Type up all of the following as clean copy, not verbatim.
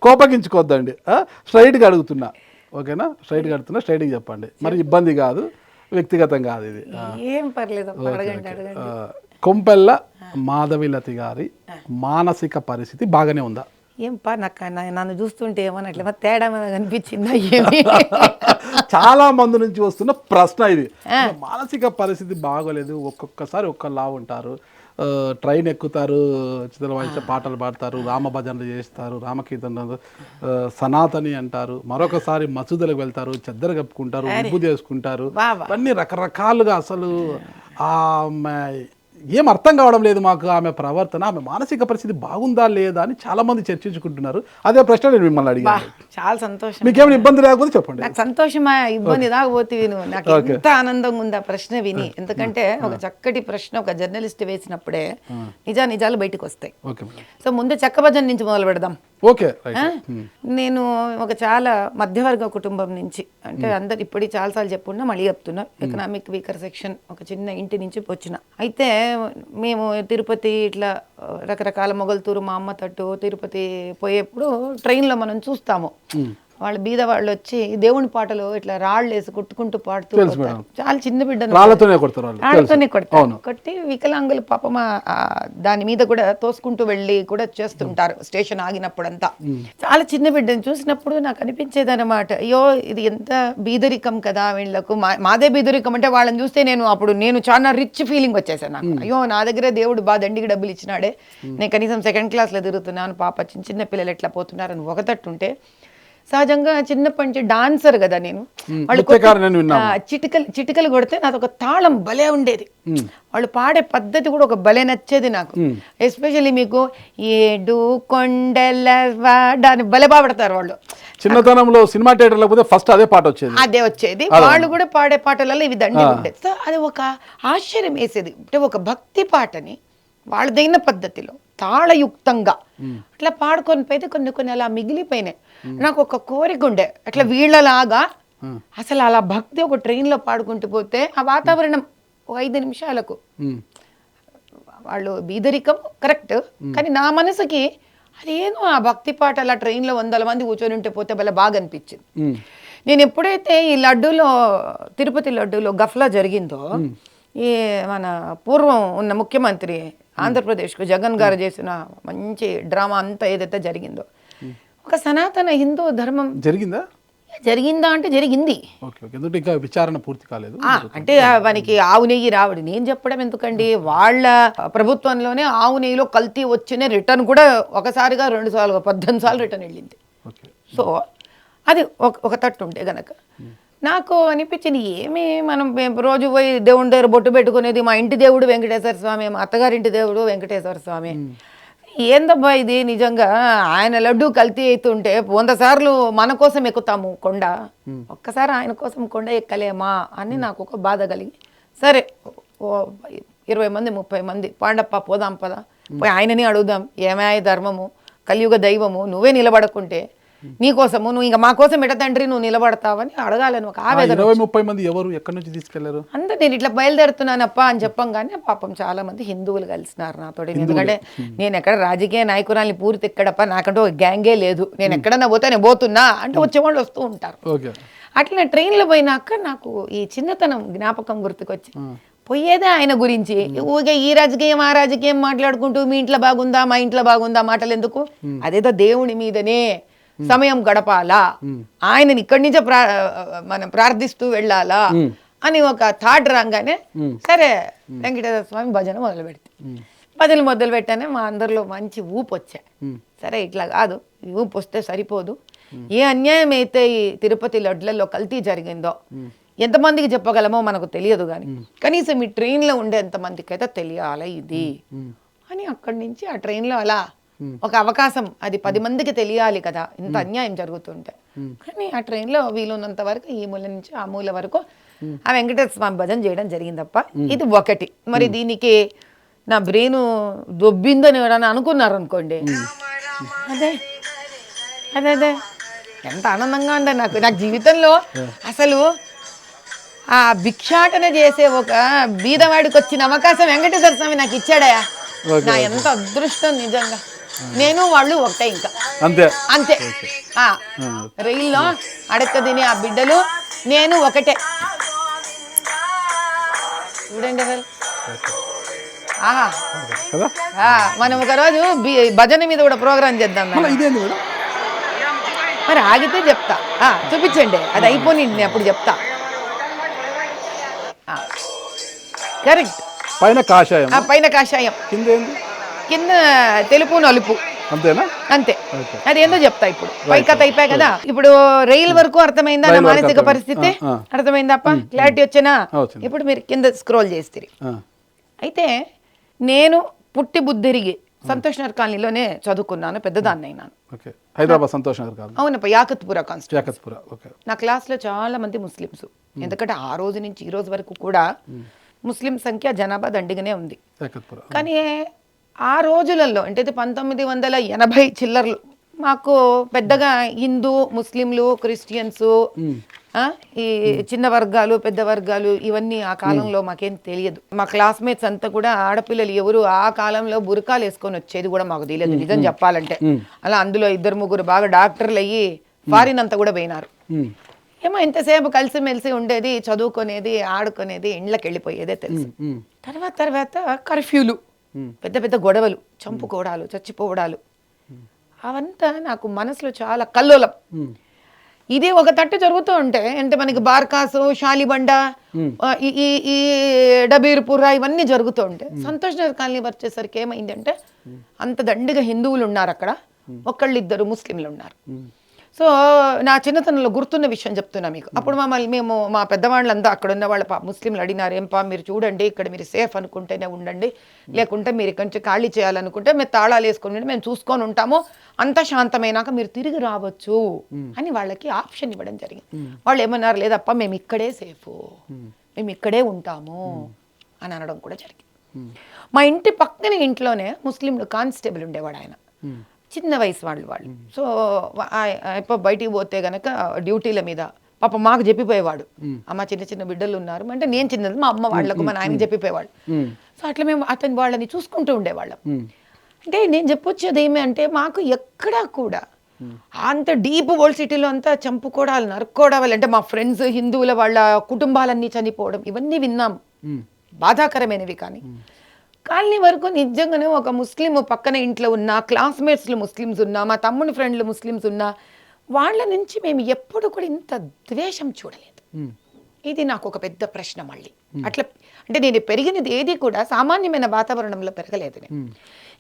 కోపగించుకోవద్దండి, స్ట్రైట్గా అడుగుతున్నా, ఓకేనా? స్ట్రైట్గా అడుగుతున్నా, స్ట్రైట్గా చెప్పండి, మరి ఇబ్బంది కాదు, వ్యక్తిగతం కాదు ఇది. ఏం పర్లేదు, అడగండి అడగండి. కొంపెల్ల మాధవిలత గారి మానసిక పరిస్థితి బాగానే ఉందా? ఏం పా నాకు నన్ను చూస్తుంటే ఏమన్నట్లే తేడా కనిపించిందా ఏమి? చాలా మంది నుంచి వస్తున్న ప్రశ్న ఇది. మానసిక పరిస్థితి బాగోలేదు, ఒక్కొక్కసారి ఒక్కలా ఉంటారు, ట్రైన్ ఎక్కుతారు, చిత్ర వాయించే పాటలు పాడతారు, రామ భజనలు చేస్తారు, రామకీర్తనలు, సనాతని అంటారు, మరొకసారి మసూదులకు వెళ్తారు, చెద్దరు కప్పుకుంటారు, ఉబ్బు చేసుకుంటారు, అన్నీ రకరకాలుగా. అసలు ఏం అర్థం కావడం లేదు మాకు ఆమె ప్రవర్తన, ఆమె మానసిక పరిస్థితి బాగుందా లేదా అని చాలా మంది చర్చించుకుంటున్నారు. అదే ప్రశ్న నేను మిమ్మల్ని అడిగాను. చాలా సంతోషం. మీకేమైనా ఇబ్బంది లేకపోతే చెప్పండి. నాకు సంతోషమా, ఇబ్బంది దాకపోతే విను, నాకు ఎంత ఆనందంగా ఉంది ఆ ప్రశ్న విని. ఎందుకంటే ఒక చక్కటి ప్రశ్న ఒక జర్నలిస్ట్ వేసినప్పుడే నిజాలు బయటకు వస్తాయి. సో ముందు చెక్కభజన నుంచి మొదలు పెడదాం. ఓకే. నేను ఒక చాలా మధ్యవర్గ కుటుంబం నుంచి, అంటే అందరు ఇప్పటికి చాలాసార్లు చెప్పున్నా మళ్ళీ చెప్తున్నా, ఎకనామిక్ వీకర్ సెక్షన్, ఒక చిన్న ఇంటి నుంచి వచ్చిన. అయితే మేము తిరుపతి ఇట్లా రకరకాల మొగల్తూరు, మా అమ్మ తట్టు తిరుపతి పోయేప్పుడు ట్రైన్లో మనం చూస్తాము, వాళ్ళు బీద వాళ్ళు వచ్చి దేవుని పాటలు ఇట్లా రాళ్ళు వేసి కొట్టుకుంటూ పాడుతూ, చాలా చిన్న బిడ్డను రాళ్ళతోనే కొడతారు, కొట్టి వికలాంగులు పాపం దాని మీద కూడా తోసుకుంటూ వెళ్ళి కూడా చేస్తుంటారు స్టేషన్ ఆగినప్పుడంతా. చాలా చిన్న బిడ్డను చూసినప్పుడు నాకు అనిపించేది అనమాట, అయ్యో ఇది ఎంత బీదరికం కదా వీళ్ళకు, మాదే బీదరికం అంటే వాళ్ళని చూస్తే నేను చాలా రిచ్ ఫీలింగ్ వచ్చేసాను నాకు. అయ్యో నా దగ్గర దేవుడు బాగా దండికి డబ్బులు ఇచ్చినాడే, నేను కనీసం సెకండ్ క్లాస్లో తిరుగుతున్నాను, పాప చిన్న పిల్లలు ఎట్లా పోతున్నారని ఒక తట్టుంటే, సహజంగా చిన్నప్పటి నుంచి డాన్సర్ కదా నేను, వాళ్ళు చిటికలు కొడితే నాది ఒక తాళం భలే ఉండేది, వాళ్ళు పాడే పద్ధతి కూడా ఒక భలే నచ్చేది నాకు. ఎస్పెషల్లీ మీకు ఏడు కొండల వాడని భలే పాడతారు వాళ్ళు. చిన్నతనంలో సినిమా థియేటర్లో పోతే ఫస్ట్ అదే పాట వచ్చేది, వాళ్ళు కూడా పాడే పాటలలో ఇవి దండి ఉండేది. సో అది ఒక ఆశ్చర్యం వేసేది, అంటే ఒక భక్తి పాటని వాళ్ళదైన పద్ధతిలో తాళయుక్తంగా అట్లా పాడుకొని పోతే కొన్ని అలా మిగిలిపోయినాయి. నాకు ఒక కోరిక ఉండే, అట్లా వీళ్ళలాగా అసలు అలా భక్తి ఒక ట్రైన్లో పాడుకుంటూ పోతే ఆ వాతావరణం ఒక 5 నిమిషాలకు, వాళ్ళు బీదరికం కరెక్ట్, కానీ నా మనసుకి అదేనో ఆ భక్తి పాట అలా ట్రైన్లో 100 మంది కూర్చొని ఉంటే పోతే భలే బాగా అనిపించింది. నేను ఎప్పుడైతే ఈ లడ్డూలో, తిరుపతి లడ్డూలో గఫ్లా జరిగిందో, ఈ మన పూర్వం ఉన్న ముఖ్యమంత్రి ఆంధ్రప్రదేశ్కు జగన్ గారు చేసిన మంచి డ్రామా అంతా ఏదైతే జరిగిందో, ఒక సనాతన హిందూ ధర్మం జరిగిందా అంటే జరిగింది, విచారణ పూర్తి కాలేదు, అంటే వానికి ఆవు నెయ్యి రావడి నేను చెప్పడం ఎందుకండి, వాళ్ళ ప్రభుత్వంలోనే ఆవు నెయ్యిలో కల్తీ వచ్చిన రిటర్న్ కూడా ఒకసారిగా 2 సార్లు 18 సార్లు రిటర్న్ వెళ్ళింది. సో అది ఒక తట్టు ఉంటే గనక నాకు అనిపించింది, ఏమి మనం రోజు పోయి దేవుని దగ్గర బొట్టు పెట్టుకునేది, మా ఇంటి దేవుడు వెంకటేశ్వర స్వామి, మా అత్తగారింటి దేవుడు వెంకటేశ్వర స్వామి, ఏందబ్బా ఇది నిజంగా, ఆయన లడ్డు కల్తీ అవుతుంటే 100 సార్లు మన కోసం ఎక్కుతాము కొండ, ఒక్కసారి ఆయన కోసం కొండ ఎక్కలేమా అని నాకు ఒక బాధ కలిగి, సరే 20 మంది 30 మంది పాండప్ప పోదాం పదా, పోయి ఆయనని అడుగుదాం, ఏమే ధర్మము కలియుగ దైవము, నువ్వే నిలబడకుంటే నీకోసము నువ్వు ఇంకా మా కోసం ఎట తండ్రి నువ్వు నిలబడతావని అడగాలని ఒక ఆవేదన. 20-30 మంది ఎవరు ఎక్కడి నుంచి తీసుకెళ్లారు అంతా నేను ఇట్లా బయలుదేరుతున్నానప్ప అని చెప్పంగానే పాపం చాలా మంది హిందువులు కలిసినారు నాతో. ఎందుకంటే నేను ఎక్కడ రాజకీయ నాయకురాల్ని పూర్తి ఎక్కడప్ప, నాకంటూ ఒక గ్యాంగే లేదు, నేను ఎక్కడన్నా పోతే నేను పోతున్నా అంటే వచ్చేవాళ్ళు వస్తూ ఉంటారు. అట్లా ట్రైన్లో పోయినాక నాకు ఈ చిన్నతనం జ్ఞాపకం గుర్తుకొచ్చి, పోయేదే ఆయన గురించి, ఊగే ఈ రాజకీయం ఆ రాజకీయం మాట్లాడుకుంటూ మీ ఇంట్లో బాగుందా మా ఇంట్లో బాగుందా మాటలు ఎందుకు, అదేదో దేవుని మీదనే సమయం గడపాలా, ఆయనని ఇక్కడి నుంచే మనం ప్రార్థిస్తూ వెళ్ళాలా అని ఒక థాట్ రాగానే, సరే వెంకటేశ్వర స్వామి భజన మొదలు పెడితే, భజనలు మొదలు పెట్టానే మా అందరిలో మంచి ఊపు వచ్చాయి. సరే ఇట్లా కాదు, ఊపు వస్తే సరిపోదు, ఏ అన్యాయం అయితే ఈ తిరుపతి లడ్లలో కల్తీ జరిగిందో ఎంతమందికి చెప్పగలమో మనకు తెలియదు, కానీ కనీసం ఈ ట్రైన్లో ఉండే ఎంతమందికి అయితే తెలియాలి ఇది అని అక్కడి నుంచి ఆ ట్రైన్లో అలా ఒక అవకాశం, అది 10 మందికి తెలియాలి కదా ఇంత అన్యాయం జరుగుతుంటే, కానీ ఆ ట్రైన్లో వీలున్నంత వరకు ఈ మూల నుంచి ఆ మూల వరకు ఆ వెంకటేశ్వర స్వామి భజన చేయడం జరిగిందప్ప. ఇది ఒకటి. మరి దీనికి నా బ్రెయిన్ దొబ్బిందని ఎవరైనా అనుకున్నారు అనుకోండి, అదే అదే అదే ఎంత ఆనందంగా ఉండే నాకు జీవితంలో. అసలు ఆ భిక్షాటన చేసే ఒక బీదవాడికి వచ్చిన అవకాశం వెంకటేశ్వర స్వామి నాకు ఇచ్చాడయా, నా ఎంత అదృష్టం నిజంగా. నేను వాళ్ళు ఒకటే ఇంకా. అంతే. అంతే. రైల్లో అడక్క తిని ఆ బిడ్డలు నేను ఒకటే. చూడండి అసలు. ఆహా కదా. మనం ఒకరోజు భజన మీద కూడా ప్రోగ్రామ్ చేద్దాం. ఇదేంది మేడం? మరి ఆగితే చెప్తా. చూపించండి, అది అయిపోయింది, నేను అప్పుడు చెప్తా. కరెక్ట్. పైన కాషాయం, పైన కాషాయం, కింద ఏంది? కింద తెలుపు నలుపు. అంతేనా? అంతే. అదేందో చెప్తా ఇప్పుడు. పై కథ అయిపోయి కదా. ఇప్పుడు రైలు వరకు అర్థమైందా నా మానసిక పరిస్థితి? అర్థమైందప్ప? క్లారిటీ వచ్చేనా? ఇప్పుడు మీరు కింద స్క్రోల్ చేస్తారు. అయితే నేను పుట్టి బుద్ధిరిగి సంతోష్ నగర్ కాలనీలోనే చదువుకున్నాను, పెద్దదాన్ని అయినాను. హైదరాబాద్ సంతోష్ నగర్ కాలనీ. అవునప్ప, యాకత్పురా కాన్స్టిట్యూన్సీ. ఓకే. నా క్లాస్లో చాలా మంది ముస్లిమ్స్. ఎందుకంటే ఆ రోజు నుంచి ఈ రోజు వరకు కూడా ముస్లిం సంఖ్య జనాభా దండిగానే ఉంది. కానీ ఆ రోజులలో అంటే 1980 చిల్లర్లు మాకు పెద్దగా హిందూ, ముస్లింలు, క్రిస్టియన్స్, ఈ చిన్న వర్గాలు, పెద్ద వర్గాలు ఇవన్నీ ఆ కాలంలో మాకేం తెలియదు. మా క్లాస్మేట్స్ అంతా కూడా ఆడపిల్లలు ఎవరు ఆ కాలంలో బురకాలు వేసుకొని వచ్చేది కూడా మాకు తెలియదు నిజం చెప్పాలంటే. అలా అందులో 2-3 బాగా డాక్టర్లు అయ్యి ఫారిన్ అంతా కూడా పోయినారు. ఏమో ఇంతసేపు కలిసిమెలిసి ఉండేది, చదువుకునేది, ఆడుకునేది, ఇండ్లకి వెళ్ళిపోయేదే తెలుసు. తర్వాత కర్ఫ్యూలు, పెద్ద పెద్ద గొడవలు, చంపుకోవడాలు, చచ్చిపోవడాలు, అవంతా నాకు మనసులో చాలా కల్లోలం. ఇది ఒక తట్టు జరుగుతూ ఉంటే అంటే మనకి బార్కాసు, షాలిబండ, ఈ డబీర్పుర ఇవన్నీ జరుగుతూ ఉంటే సంతోష్ నగర్ కాలనీ వచ్చేసరికి ఏమైందంటే అంత దండిగా హిందువులు ఉన్నారు అక్కడ, ఒకళ్ళిద్దరు ముస్లింలు ఉన్నారు. సో నా చిన్నతనంలో గుర్తున్న విషయం చెప్తున్నా మీకు. అప్పుడు మేము మా పెద్దవాళ్ళంతా అక్కడ ఉన్న వాళ్ళ ముస్లింలు అడిగినారు, ఏంపా మీరు చూడండి ఇక్కడ మీరు సేఫ్ అనుకుంటేనే ఉండండి, లేకుంటే మీరు ఇక్కడి నుంచి ఖాళీ చేయాలనుకుంటే మేము తాళాలు వేసుకొని మేము చూసుకొని ఉంటాము, అంతా శాంతమైనాక మీరు తిరిగి రావచ్చు అని వాళ్ళకి ఆప్షన్ ఇవ్వడం జరిగింది. వాళ్ళు ఏమన్నారు, లేదప్ప మేము ఇక్కడే సేఫ్, మేము ఇక్కడే ఉంటాము అని అనడం కూడా జరిగింది. మా ఇంటి పక్కన ఇంట్లోనే ముస్లింలు కానిస్టేబుల్ ఉండేవాడు, ఆయన చిన్న వయసు వాళ్ళు. సో బయటికి పోతే గనక డ్యూటీల మీద పాప మాకు చెప్పిపోయేవాడు, అమ్మ చిన్న చిన్న బిడ్డలు ఉన్నారు అంటే, నేను చిన్నది మా అమ్మ వాళ్ళకు మా నాయనకి చెప్పిపోయేవాడు. సో అట్లా మేము అతని వాళ్ళని చూసుకుంటూ ఉండేవాళ్ళం. అంటే నేను చెప్పొచ్చేది ఏమి అంటే, మాకు ఎక్కడా కూడా అంత డీప్ ఓల్డ్ సిటీలో అంతా చంపుకోవడాలు, నరుక్కోవడాలు, అంటే మా ఫ్రెండ్స్ హిందువుల వాళ్ళ కుటుంబాలన్నీ చనిపోవడం ఇవన్నీ విన్నాం, బాధాకరమైనవి. కానీ కాలనీ వరకు నిజంగానే ఒక ముస్లిం పక్కన ఇంట్లో ఉన్న క్లాస్మేట్స్లు ముస్లిమ్స్ ఉన్నా, మా తమ్ముని ఫ్రెండ్లు ముస్లిమ్స్ ఉన్నా, వాళ్ళ నుంచి మేము ఎప్పుడు కూడా ఇంత ద్వేషం చూడలేదు. ఇది నాకు ఒక పెద్ద ప్రశ్న. మళ్ళీ అట్లా అంటే నేను పెరిగినది ఏది కూడా సామాన్యమైన వాతావరణంలో పెరగలేదు.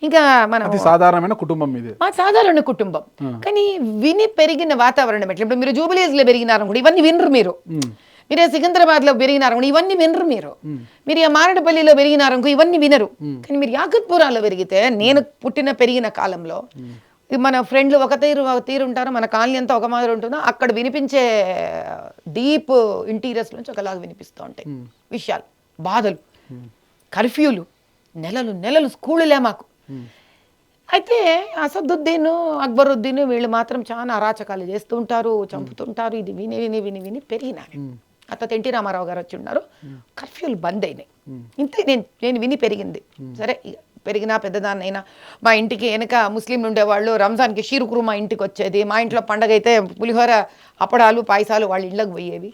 ఇంకా మన సాధారణమైన కుటుంబం ఇది, మా సాధారణ కుటుంబం. కానీ విని పెరిగిన వాతావరణం ఎట్లా, ఇప్పుడు మీరు జూబిలీస్లో పెరిగినారు కూడా ఇవన్నీ వినరు మీరు, మీరే సికింద్రాబాద్లో పెరిగినారు ఇవన్నీ వినరు మీరు, మీరు మారడపల్లిలో పెరిగినారనుకో ఇవన్నీ వినరు. కానీ మీరు యాకత్పురాలో పెరిగితే, నేను పుట్టిన పెరిగిన కాలంలో మన ఫ్రెండ్లు ఒక తీరు ఉంటారు, మన కాలనీ అంతా ఒక మాదిరి ఉంటుందో, అక్కడ వినిపించే డీప్ ఇంటీరియర్స్ నుంచి ఒకలాగా వినిపిస్తూ ఉంటాయి విషయాలు, బాధలు, కర్ఫ్యూలు, నెలలు స్కూళ్ళే మాకు. అయితే అసదుద్దీన్, అక్బరుద్దీన్ వీళ్ళు మాత్రం చాలా అరాచకాలు చేస్తూ ఉంటారు, చంపుతుంటారు. ఇది విని విని విని విని పెరిగినాను. అత్త ఎన్టీ రామారావు గారు వచ్చి ఉన్నారు, కర్ఫ్యూలు బంద్ అయినాయి. ఇంతే నేను విని పెరిగింది. సరే పెరిగినా పెద్దదాన్నైనా మా ఇంటికి వెనక ముస్లింలు ఉండేవాళ్ళు, రంజాన్కి షీరుకురు మా ఇంటికి వచ్చేది, మా ఇంట్లో పండగ అయితే పులిహోర, అప్పడాలు, పాయసాలు వాళ్ళ ఇళ్ళకి పోయేవి.